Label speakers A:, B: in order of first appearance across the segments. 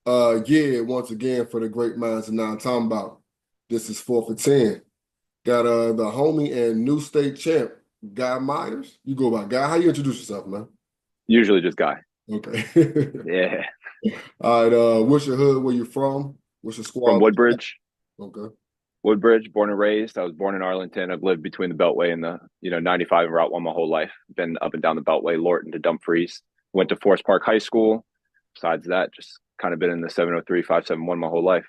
A: Yeah, once again for the great minds of now talking about. This is 4 for 10. Got the homie and new state champ, Guy Myers. You go by Guy. How you introduce yourself, man?
B: Usually just guy.
A: Okay.
B: Yeah.
A: All right, what's your hood? Where you from? What's your
B: From
A: squad?
B: Woodbridge.
A: Okay.
B: Woodbridge, born and raised. I was born in Arlington. I've lived between the Beltway and the, 95 and Route 1 my whole life. Been up and down the Beltway, Lorton to Dumfries. Went to Forest Park High School. Besides that, just kind of been in the 703, 571 my whole life.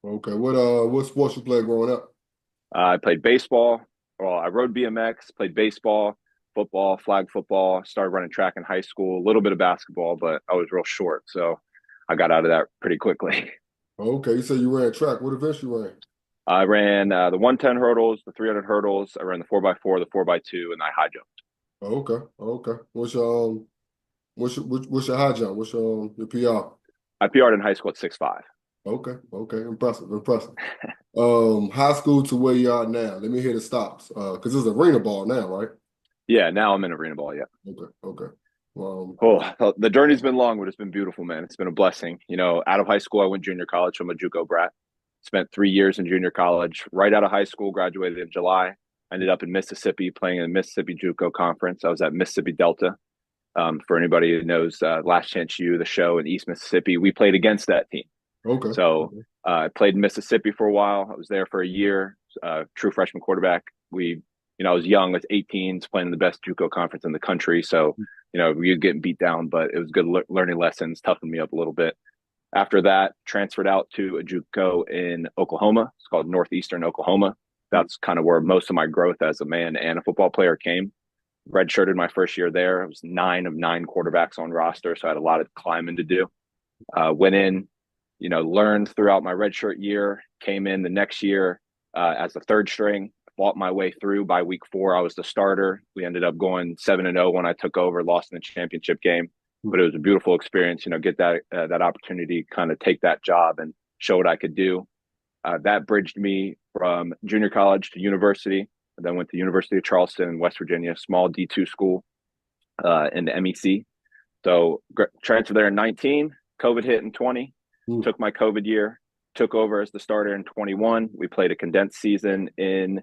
A: Okay. What sports you play growing up?
B: I played baseball. Well, I rode BMX, played baseball, football, flag football, started running track in high school, a little bit of basketball, but I was real short. So I got out of that pretty quickly.
A: Okay, you said you ran track. What events you ran?
B: I ran the 110 hurdles, the 300 hurdles. I ran the 4x4, the 4x2, and I high jumped.
A: Okay, okay. What's your high jump? What's your PR?
B: I PR'd in high school at 6'5".
A: Okay, okay. Impressive, impressive. High school to where you are now. Let me hear the stops. Because it's arena ball now, right?
B: Yeah, now I'm in arena ball. Yeah.
A: Okay, okay.
B: Oh, the journey's been long, but it's been beautiful, man. It's been a blessing. Out of high school, I went junior college. I'm a JUCO brat. Spent 3 years in junior college. Right out of high school, graduated in July. Ended up in Mississippi playing in the Mississippi JUCO conference. I was at Mississippi Delta. For anybody who knows Last Chance U, the show in East Mississippi, we played against that team.
A: okay,
B: So
A: okay.
B: I played in Mississippi for a while. I was there for a year, true freshman quarterback. I was young, I was 18, playing in the best JUCO conference in the country. So, we were getting beat down, but it was good learning lessons, toughened me up a little bit. After that, transferred out to a JUCO in Oklahoma. It's called Northeastern Oklahoma. That's kind of where most of my growth as a man and a football player came. Redshirted my first year there. I was 9 of 9 quarterbacks on roster, so I had a lot of climbing to do. Went in, learned throughout my redshirt year, came in the next year as the third string, fought my way through. By week 4, I was the starter. We ended up going 7-0 when I took over, lost in the championship game. But it was a beautiful experience, get that opportunity, kind of take that job and show what I could do. That bridged me from junior college to university. I then went to University of Charleston in West Virginia, small D2 school in the MEC. So transferred there in 19, COVID hit in 20,
A: Mm.
B: took my COVID year, took over as the starter in 21. We played a condensed season in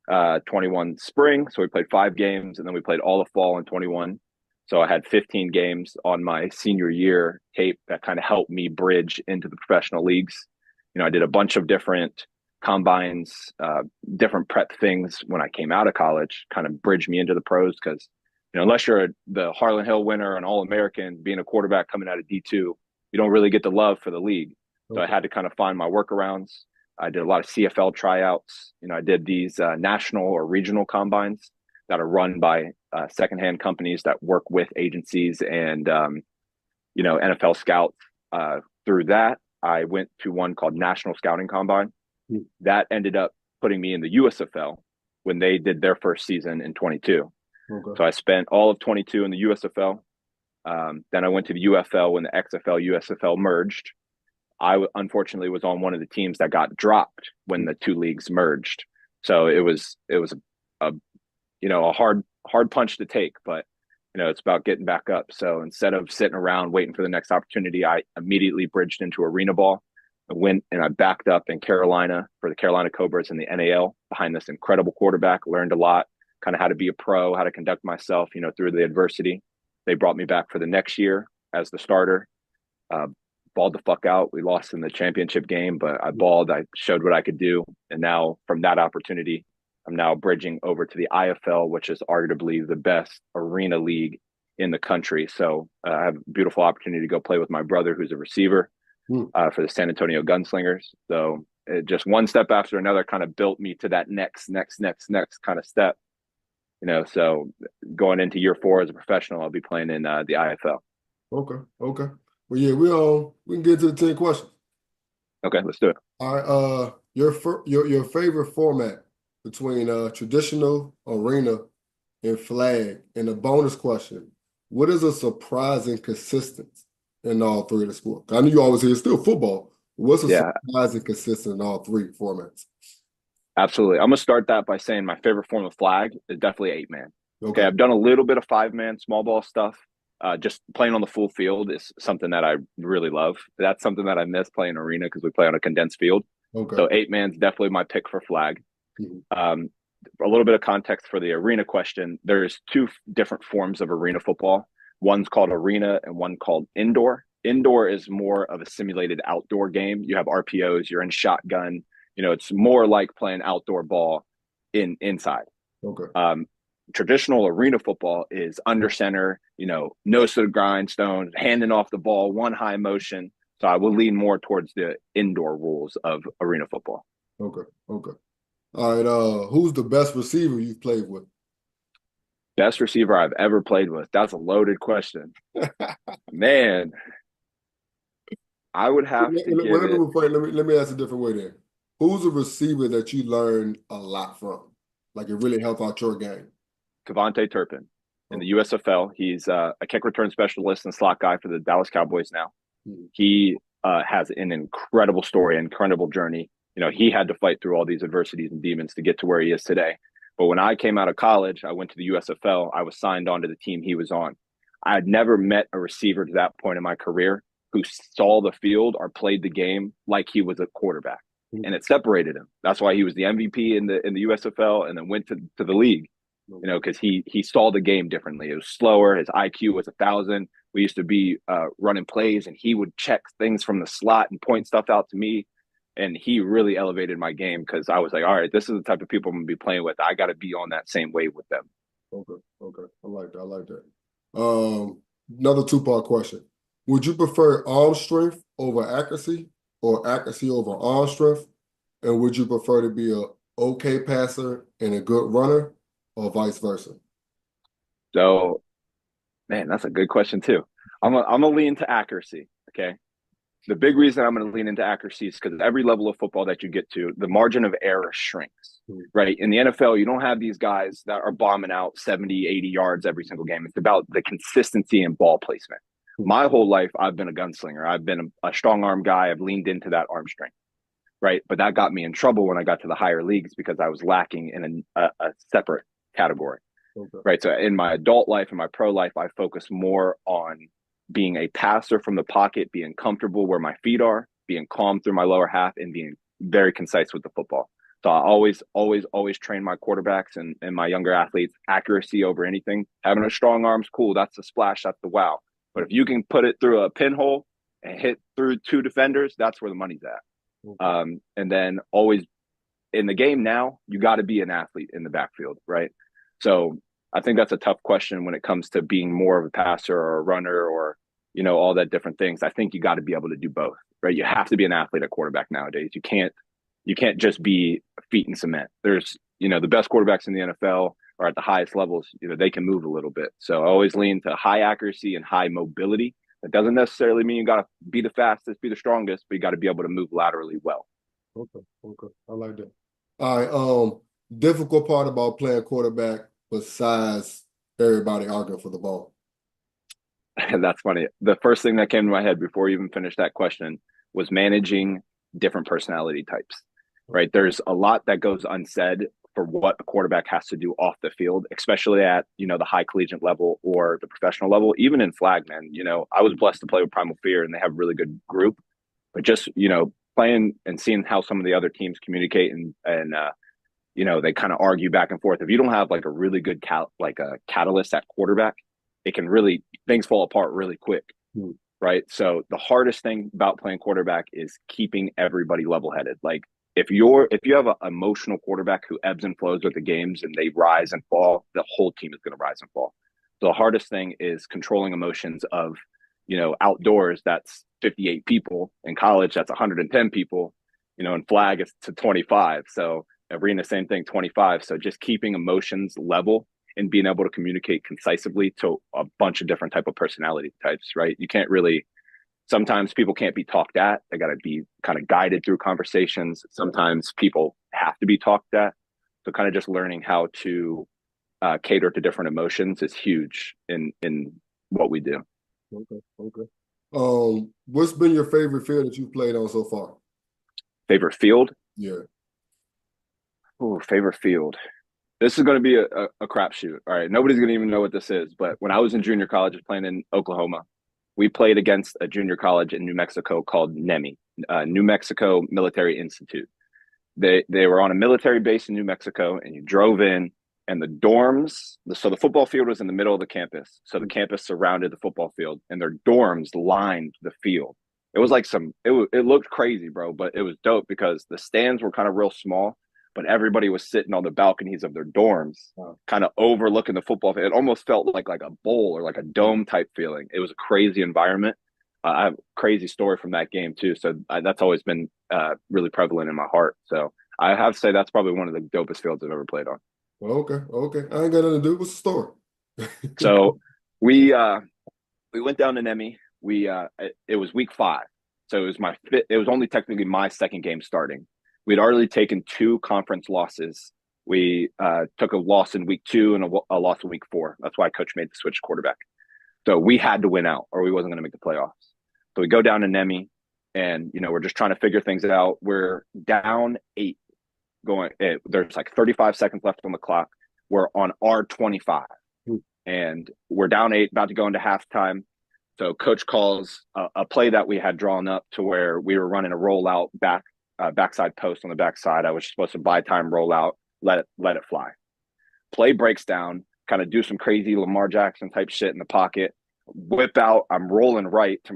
B: 21 spring. So we played 5 games and then we played all of fall in 21. So I had 15 games on my senior year tape that kind of helped me bridge into the professional leagues. I did a bunch of different combines, different prep things when I came out of college, kind of bridged me into the pros because unless you're the Harlan Hill winner, an All American, being a quarterback coming out of D2, you don't really get the love for the league. So I
A: Okay,
B: had to kind of find my workarounds. I did a lot of CFL tryouts. I did these national or regional combines that are run by secondhand companies that work with agencies and NFL scouts. Through that, I went to one called National Scouting Combine.
A: mm,
B: That ended up putting me in the USFL when they did their first season in 22.
A: okay,
B: So I spent all of 22 in the USFL. Then I went to the UFL when the XFL USFL merged. I unfortunately was on one of the teams that got dropped when the two leagues merged. So it was a a hard punch to take, but it's about getting back up. So instead of sitting around waiting for the next opportunity, I immediately bridged into arena ball. I went and I backed up in Carolina for the Carolina Cobras in the NAL behind this incredible quarterback. Learned a lot, kind of how to be a pro, how to conduct myself, through the adversity. They brought me back for the next year as the starter. Uh, Balled the fuck out. We lost in the championship game, but I balled. I showed what I could do, and now from that opportunity, I'm now bridging over to the IFL, which is arguably the best arena league in the country. So I have a beautiful opportunity to go play with my brother, who's a receiver
A: mm.
B: for the San Antonio Gunslingers. So just one step after another kind of built me to that next kind of step. So going into year 4 as a professional, I'll be playing in the IFL.
A: Okay, okay. Well, yeah, we can get to the 10 questions.
B: Okay, let's do it.
A: All right, your favorite format between traditional, arena, and flag, and a bonus question: what is a surprising consistent in all three of the sports? I know you always hear it's still football. What's a
B: Yeah,
A: surprising consistent in all three formats?
B: absolutely. I'm gonna start that by saying my favorite form of flag is definitely 8-man. Okay,
A: Okay,
B: I've done a little bit of 5-man small ball stuff. just playing on the full field is something that I really love. That's something that I miss playing arena because we play on a condensed field.
A: Okay.
B: So 8-man's definitely my pick for flag.
A: Mhm.
B: A little bit of context for the arena question. There's two different forms of arena football. One's called arena and one called indoor. Indoor is more of a simulated outdoor game. You have RPOs, you're in shotgun. It's more like playing outdoor ball inside.
A: Okay.
B: Traditional arena football is under center, nose to the grindstone, handing off the ball, one high motion. So I will lean more towards the indoor rules of arena football.
A: Okay. Okay. All right. Who's the best receiver you've played with?
B: Best receiver I've ever played with. That's a loaded question. Man, I would have to
A: Well,
B: give it
A: let me ask a different way then. Who's a receiver that you learned a lot from? Like it really helped out your game.
B: Cavante Turpin in
A: Oh.
B: the USFL. He's a kick return specialist and slot guy for the Dallas Cowboys now.
A: Mhm.
B: He has an incredible story, incredible journey. He had to fight through all these adversities and demons to get to where he is today. But when I came out of college, I went to the USFL. I was signed on to the team he was on. I had never met a receiver to that point in my career who saw the field or played the game like he was a quarterback, and it separated him. That's why he was the MVP in the USFL, and then went to the league. Because he saw the game differently. It was slower. His IQ was 1,000. We used to be running plays, and he would check things from the slot and point stuff out to me. And he really elevated my game because I was like, all right, this is the type of people I'm going to be playing with. I got to be on that same wave with them.
A: Okay. Okay. I like that. I like that. Another two-part question. Would you prefer arm strength over accuracy or accuracy over arm strength? And would you prefer to be a okay passer and a good runner or vice versa?
B: So, man, that's a good question too. I'm gonna lean to accuracy. Okay, the big reason I'm going to lean into accuracy is because every level of football that you get to, the margin of error shrinks, right? In the NFL, you don't have these guys that are bombing out 70, 80 yards every single game. It's about the consistency and ball placement. My whole life, I've been a gunslinger. I've been a strong arm guy. I've leaned into that arm strength, right? But that got me in trouble when I got to the higher leagues because I was lacking in a separate category.
A: Okay.
B: Right. So in my adult life and my pro life, I focus more on being a passer from the pocket, being comfortable where my feet are, being calm through my lower half, and being very concise with the football. So I always train my quarterbacks and my younger athletes accuracy over anything. Having a strong arm's cool. That's the splash. That's the wow. But if you can put it through a pinhole and hit through two defenders, that's where the money's at. And then always in the game now, you got to be an athlete in the backfield, right? So I think that's a tough question when it comes to being more of a passer or a runner or, all that different things. I think you got to be able to do both, right? You have to be an athlete at quarterback nowadays. You can't just be feet in cement. There's, the best quarterbacks in the NFL are at the highest levels, they can move a little bit. So I always lean to high accuracy and high mobility. That doesn't necessarily mean you got to be the fastest, be the strongest, but you got to be able to move laterally well.
A: Okay. Okay. I like that. All right. Difficult part about playing quarterback besides everybody arguing for the ball.
B: And that's funny. The first thing that came to my head before you even finished that question was managing different personality types, right? There's a lot that goes unsaid for what a quarterback has to do off the field, especially at, the high collegiate level or the professional level, even in flag, man. I was blessed to play with Primal Fear and they have a really good group, but just, playing and seeing how some of the other teams communicate and they kind of argue back and forth. If you don't have like a really good like a catalyst at quarterback, it can really things fall apart really quick. Right. So the hardest thing about playing quarterback is keeping everybody level headed. Like if you have an emotional quarterback who ebbs and flows with the games and they rise and fall, the whole team is going to rise and fall. So the hardest thing is controlling emotions of, outdoors, that's 58 people. In college, that's 110 people, in flag, it's to 25. So arena, same thing, 25. So just keeping emotions level and being able to communicate concisely to a bunch of different type of personality types, right? You can't really, sometimes people can't be talked at. They got to be kind of guided through conversations. Sometimes people have to be talked at. So kind of just learning how to cater to different emotions is huge in what we do.
A: Okay. Okay. What's been your favorite field that you've played on so far?
B: Favorite field?
A: Yeah.
B: Oh, favorite field. This is going to be a crapshoot. All right, nobody's going to even know what this is. But when I was in junior college, playing in Oklahoma, we played against a junior college in New Mexico called NEMI, New Mexico Military Institute. They were on a military base in New Mexico, and you drove in, and the dorms. So the football field was in the middle of the campus. So the campus surrounded the football field, and their dorms lined the field. It was like it looked crazy, bro, but it was dope because the stands were kind of real small, but everybody was sitting on the balconies of their dorms,
A: Wow.
B: kind of overlooking the football field. It almost felt like a bowl or like a dome type feeling. It was a crazy environment. I have a crazy story from that game too. So that's always been really prevalent in my heart. So I have to say that's probably one of the dopest fields I've ever played on.
A: Well, okay, okay. I ain't got nothing to do. What's the story?
B: So we we went down to Nemi. It was week 5, so it was it was only technically my second game starting. We'd already taken 2 conference losses. We took a loss in week 2 and a loss in week 4. That's why coach made the switch quarterback. So we had to win out, or we wasn't going to make the playoffs. So we go down to Nemi, and we're just trying to figure things out. We're down 8, there's like 35 seconds left on the clock. We're on R25, and we're down 8, about to go into halftime. So coach calls a play that we had drawn up to where we were running a rollout backside post on the backside. I was supposed to buy time rollout, let it fly. Play breaks down, kind of do some crazy Lamar Jackson type shit in the pocket, whip out. I'm rolling right to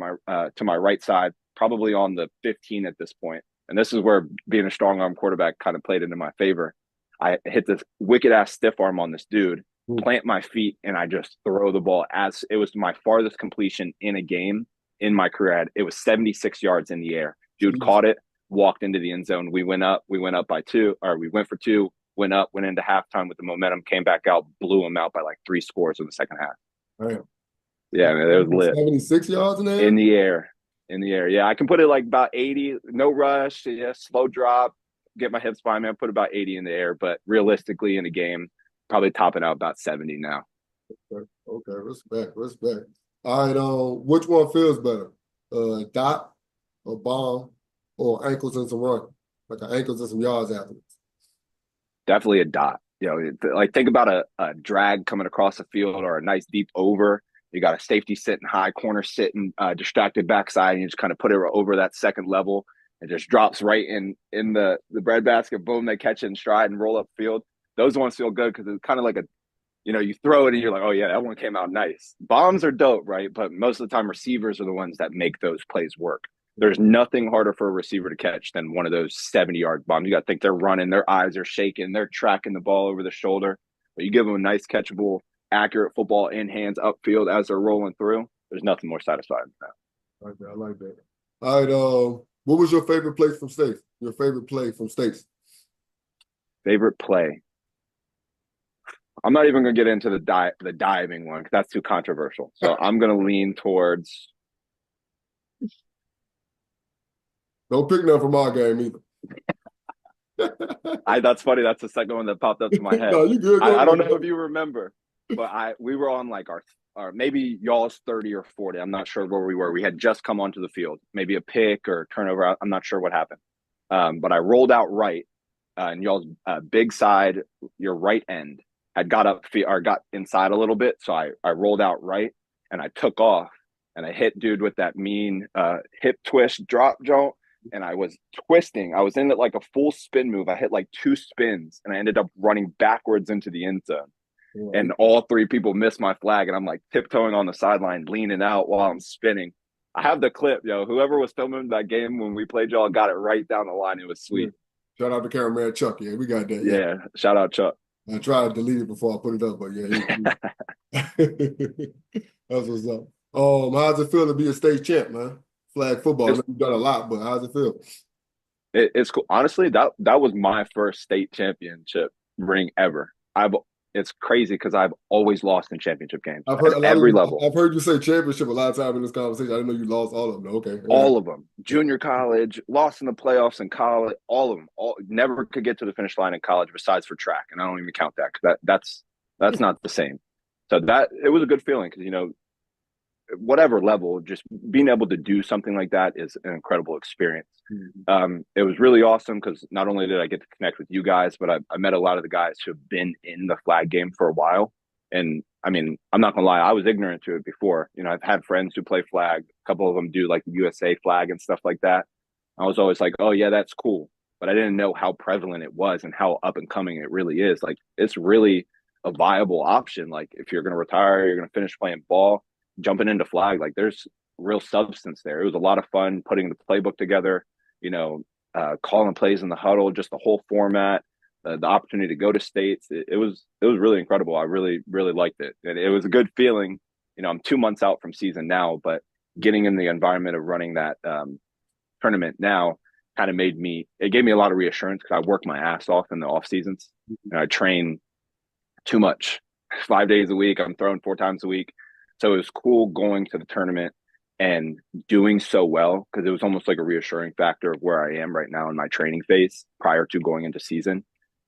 B: my right side, probably on the 15 at this point. And this is where being a strong arm quarterback kind of played into my favor. I hit this wicked ass stiff arm on this dude, plant my feet, and I just throw the ball. As it was my farthest completion in a game in my career. It was 76 yards in the air. Dude caught it, walked into the end zone. We went up by 2, or we went for 2, went up, went into halftime with the momentum, came back out, blew them out by like 3 scores in the second half.
A: Damn.
B: Yeah, man, it was lit.
A: 76 yards in there?
B: In the air. In the air. Yeah, I can put it like about 80, no rush, yeah, slow drop, get my hips by me. I put about 80 in the air, but realistically in a game, probably topping out about 70 now.
A: Okay, respect, respect. All right, which one feels better? Dot or bomb or ankles and some run? Like an ankles and some yards afterwards.
B: Definitely a dot. Like think about a drag coming across the field or a nice deep over. You got a safety sitting high, corner sitting, distracted backside, and you just kind of put it over that second level. It just drops right in the breadbasket. Boom, they catch it in stride and roll up field. Those ones feel good because it's kind of like you throw it and you're like, oh yeah, that one came out nice. Bombs are dope, right? But most of the time, receivers are the ones that make those plays work. There's nothing harder for a receiver to catch than one of those 70-yard bombs. You got to think they're running, their eyes are shaking, they're tracking the ball over the shoulder. But you give them a nice catchable, accurate football in hands upfield as they're rolling through. There's nothing more satisfying than that.
A: I like that. I like that. All right, what was your favorite play from States? Your favorite play from States?
B: Favorite play. I'm not even going to get into the diving one because that's too controversial. So I'm going to lean towards.
A: Don't pick none from our game either.
B: That's funny. That's the second one that popped up to my head.
A: No, you good.
B: I don't know if you remember, but we were on like our maybe y'all's 30 or 40. I'm not sure where we were. We had just come onto the field, maybe a pick or turnover. I'm not sure what happened. But I rolled out right, and y'all's big side, your right end had got inside a little bit. So I rolled out right and I took off and I hit dude with that mean hip twist drop jump. And I was twisting. I was in it like a full spin move. I hit like 2 spins and I ended up running backwards into the end zone. Yeah. And all 3 people missed my flag. And I'm like tiptoeing on the sideline, leaning out while I'm spinning. I have the clip, Whoever was filming that game when we played y'all got it right down the line. It was sweet.
A: Yeah. Shout out to cameraman Chuck. Yeah, we got that.
B: Yeah, shout out Chuck.
A: I tried to delete it before I put it up, but yeah. That's what's up. How's it feel to be a state champ, man? Flag football. You've done a lot, but how's it feel?
B: It's cool. Honestly, that was my first state championship ring ever. It's crazy because I've always lost in championship games at every level.
A: I've heard you say championship a lot of times in this conversation. I didn't know you lost all of them. Okay.
B: All of them. Junior college, lost in the playoffs in college, all of them. Never could get to the finish line in college besides for track. And I don't even count that because that's not the same. So it was a good feeling because, whatever level, just being able to do something like that is an incredible experience.
A: Mhm.
B: It was really awesome because not only did I get to connect with you guys, but I met a lot of the guys who have been in the flag game for a while. And I mean, I'm not gonna lie, I was ignorant to it before. You know, I've had friends who play flag. A couple of them do like the USA flag and stuff like that. I was always like, oh yeah, that's cool. But I didn't know how prevalent it was and how up and coming it really is. Like it's really a viable option. Like if you're gonna retire, you're gonna finish playing ball, jumping into flag, like there's real substance there. It was a lot of fun putting the playbook together, you know, calling plays in the huddle, just the whole format, the opportunity to go to states. It was really incredible. I really liked it, and it was a good feeling. You know, I'm 2 months out from season now, but getting in the environment of running that tournament now kind of it gave me a lot of reassurance because I work my ass off in the off seasons and I train too much, 5 days a week. I'm throwing 4 times a week. So it was cool going to the tournament and doing so well because it was almost like a reassuring factor of where I am right now in my training phase prior to going into season.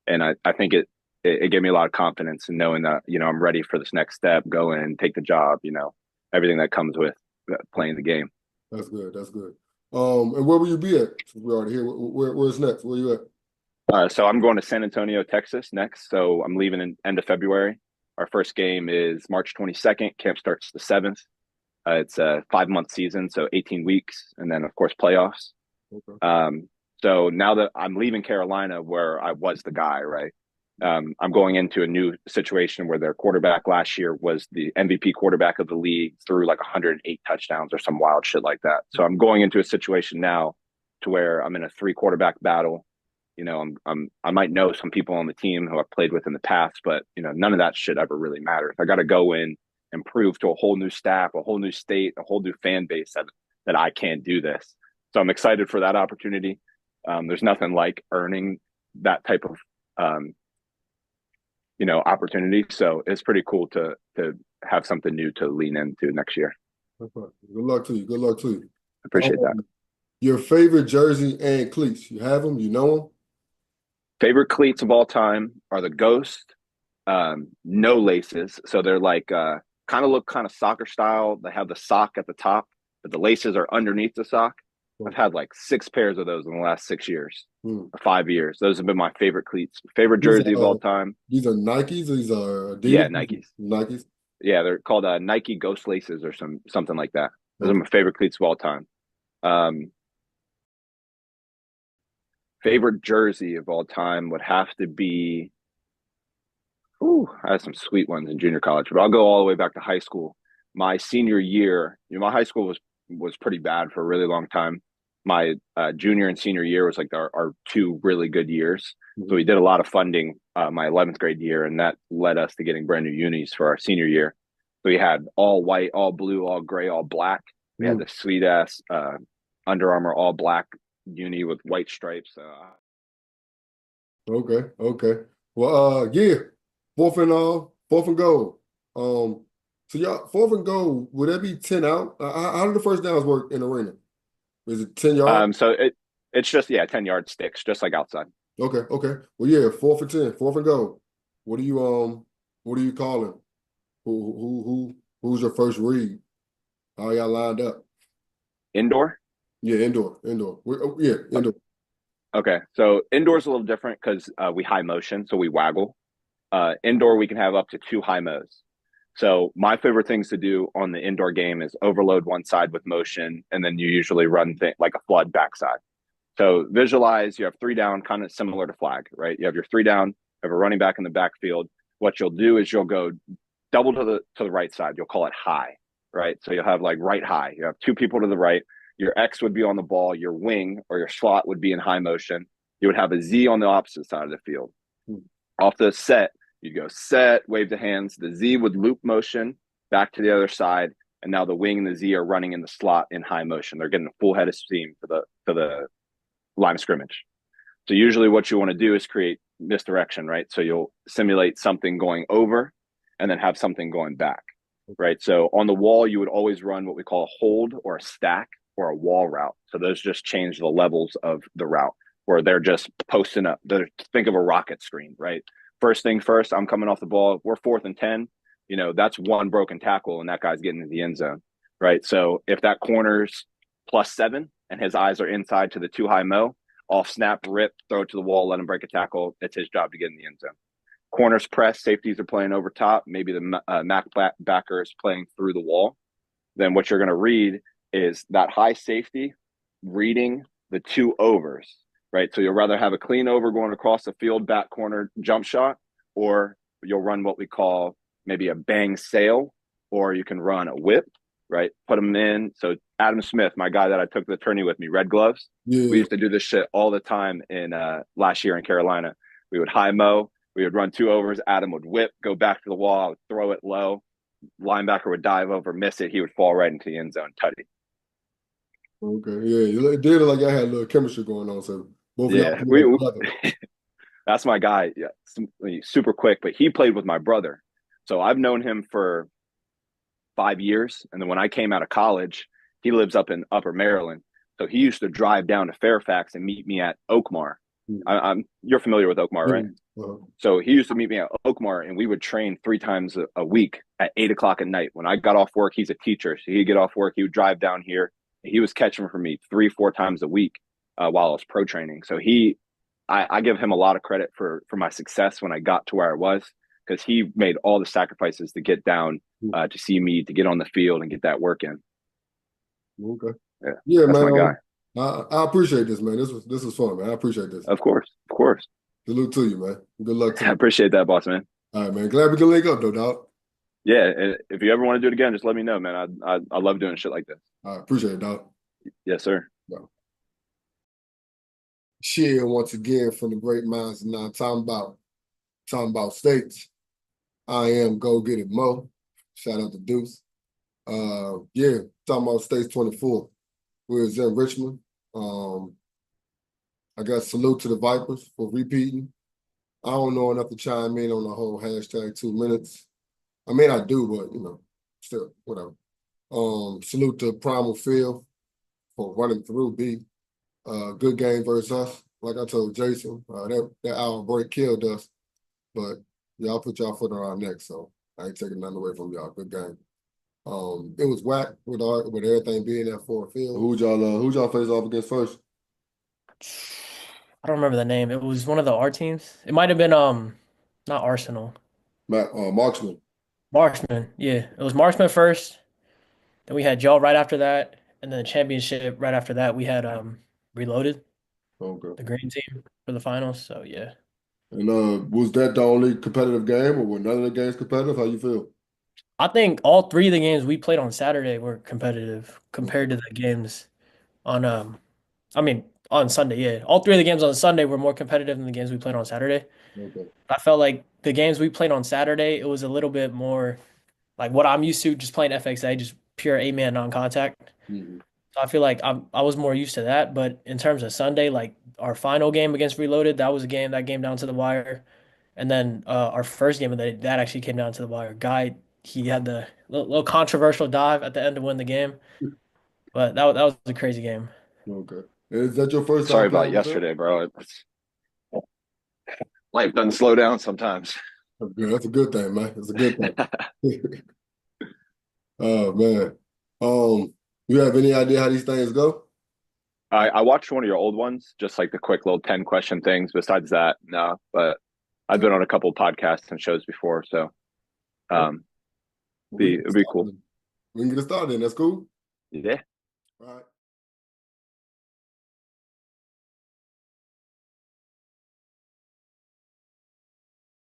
B: And I think it gave me a lot of confidence in knowing that, you know, I'm ready for this next step, go in, take the job, you know, everything that comes with playing the game.
A: That's good. That's good. And where will you be at? Since we're already here. Where's next? Where you at?
B: So I'm going to San Antonio, Texas next. So I'm leaving in end of February. Our first game is March 22nd. Camp starts the 7th. It's a 5 month season, so 18 weeks, and then of course playoffs.
A: Okay.
B: So now that I'm leaving Carolina, where I was the guy, right? I'm going into a new situation where their quarterback last year was the MVP quarterback of the league, threw like 108 touchdowns or some wild shit like that. So I'm going into a situation now to where I'm in a 3 quarterback battle. You know, I might know some people on the team who I've played with in the past, but you know, none of that shit ever really matters. I got to go in and prove to a whole new staff, a whole new state, a whole new fan base that I can do this. So I'm excited for that opportunity. There's nothing like earning that type of you know, opportunity. So it's pretty cool to have something new to lean into next year.
A: Okay. Good luck to you. Good luck to you.
B: Appreciate that.
A: Your favorite jersey and cleats. You have them? You know them?
B: Favorite cleats of all time are the Ghost, no laces. So they're like kind of look kind of soccer style. They have the sock at the top, but the laces are underneath the sock. I've had like 6 pairs of those in the last 6 years
A: Hmm.
B: or 5 years. Those have been my favorite cleats. Favorite
A: These
B: jersey of
A: are
B: all time.
A: these are Nikes. These are
B: Yeah,
A: Adidas.
B: Nikes.
A: Nikes.
B: Yeah, they're called Nike Ghost laces or something like that. Those are
A: Okay.
B: my favorite cleats of all time. Um, Favorite jersey of all time would have to be. Ooh, I had some sweet ones in junior college, but I'll go all the way back to high school. My senior year, you know, my high school was pretty bad for a really long time. My junior and senior year was like our 2 really good years. So
A: Mhm.
B: we did a lot of funding my 11th grade year, and that led us to getting brand new unis for our senior year. So we had all white, all blue, all gray, all black. We had
A: Mm.
B: the sweet ass Under Armour all black uni with white stripes.
A: Okay. Okay. Well, yeah. Fourth and goal. So y'all, fourth and goal, would that be 10 out? How do the first downs work in arena? Is it 10 yard?
B: So it's just, yeah, 10 yard sticks, just like outside.
A: Okay, okay. Well, yeah, fourth and 10, fourth and goal. What do what are you calling? Who's your first read? How y'all lined up?
B: Indoor.
A: Yeah, indoor. Yeah, indoor.
B: Okay, so indoor is a little different because we high motion, so we waggle. Indoor, we can have up to 2 high mows. So my favorite things to do on the indoor game is overload one side with motion, and then you usually run like a flood backside. So visualize you have 3 down, kind of similar to flag, right? You have your 3 down, you have a running back in the backfield. What you'll do is you'll go double to the right side. You'll call it high, right? So you'll have like right high. You have 2 people to the right. Your X would be on the ball. Your wing or your slot would be in high motion. You would have a Z on the opposite side of the field.
A: Hmm.
B: Off the set, you'd go set, wave the hands. The Z would loop motion back to the other side, and now the wing and the Z are running in the slot in high motion. They're getting a full head of steam for the line of scrimmage. So usually what you want to do is create misdirection, right? So you'll simulate something going over and then have something going back, right? So on the wall, you would always run what we call a hold or a stack or a wall route. So those just change the levels of the route where they're just posting up. Think of a rocket screen, right? First thing first, I'm coming off the ball. We're 4th and 10. You know, that's one broken tackle and that guy's getting into the end zone. right? So if that corner's +7 and his eyes are inside to the too high mo, off snap, rip, throw it to the wall, let him break a tackle. It's his job to get in the end zone. Corners press, safeties are playing over top. Maybe the Mac backer is playing through the wall. Then what you're going to read is that high safety reading the two overs, right? So you'll rather have a clean over going across the field, back corner jump shot, or you'll run what we call maybe a bang sail, or you can run a whip, right? Put them in. So Adam Smith, my guy that I took the tourney with me, red gloves. We
A: Yeah.
B: used to do this shit all the time in last year in Carolina. We would high mo, we would run two overs. Adam would whip, go back to the wall, I would throw it low. Linebacker would dive over, miss it. He would fall right into the end zone, tutty.
A: Okay. Yeah. It did look like I had a little chemistry going on. So both of y'all
B: Yeah,
A: put it together.
B: that's my guy. Yeah, super quick, but he played with my brother, so I've known him for 5 years. And then when I came out of college, he lives up in Upper Maryland, so he used to drive down to Fairfax and meet me at Oakmar.
A: Mhm.
B: I'm You're familiar with Oakmar, right?
A: Yeah.
B: So he used to meet me at Oakmar, and we would train 3 times a week at 8 o'clock at night. When I got off work, he's a teacher, so he'd get off work, he would drive down here. He was catching for me 3, 4 times a week while I was pro training. So I give him a lot of credit for my success when I got to where I was, because he made all the sacrifices to get down to see me, to get on the field and get that work in.
A: Okay.
B: Yeah,
A: Yeah,
B: that's
A: man.
B: my guy.
A: I appreciate this, man. This was fun, man. I appreciate this.
B: Of course.
A: Salute to you, man. Good luck to
B: I
A: you.
B: appreciate that, boss man.
A: All right, man. Glad we can link up, though, dog.
B: Yeah, and if you ever want to do it again, just let me know, man. I love doing shit like this.
A: I appreciate it, dog.
B: Yes, sir.
A: Bro. Share once again from the great minds of now talking about states. I am Go Get It Mo. Shout out to Deuce. Yeah, talking about states 24. We was in Richmond. I got salute to the Vipers for repeating. I don't know enough to chime in on the whole hashtag 2 minutes. I mean, I do, but still, whatever. Salute to Primal Field for running through B. Good game versus us. Like I told Jason, that hour break killed us, but y'all put y'all foot on our neck, so I ain't taking nothing away from y'all. Good game. It was whack with everything being at Ford Field. Who'd y'all face off against first?
C: I don't remember the name. It was one of the R teams. It might have been not Arsenal.
A: Marksman.
C: Marksman. Yeah. It was Marksman first. Then we had Joe right after that. And then the championship right after that we had Reloaded,
A: Okay.
C: the green team for the finals. So yeah.
A: And was that the only competitive game, or were none of the games competitive? How you feel?
C: I think all three of the games we played on Saturday were competitive compared
A: Okay.
C: to the games on I mean on Sunday, yeah. All three of the games on Sunday were more competitive than the games we played on Saturday.
A: Okay.
C: I felt like the games we played on Saturday, it was a little bit more like what I'm used to just playing FXA, just pure 8-man non-contact.
A: Mm-hmm.
C: So I feel like I was more used to that. But in terms of Sunday, like our final game against Reloaded, that was a game that came down to the wire. And then our first game of the day, that actually came down to the wire. Guy, he had the little controversial dive at the end to win the game. But that was a crazy game.
A: Okay. Is that your first
B: Sorry
A: time
B: about
A: playing with them?
B: yesterday, bro. Life doesn't slow down sometimes.
A: That's good. That's a good thing, man. It's a good thing. Oh man. You have any idea how these things go?
B: I watched one of your old ones, just like the quick little 10 question things. Besides that, no. But I've been on a couple of podcasts and shows before, so
A: Okay.
B: um,
A: We can
B: be
A: get
B: it'd be cool.
A: started. We can get it started. That's cool.
B: Yeah.
A: All right.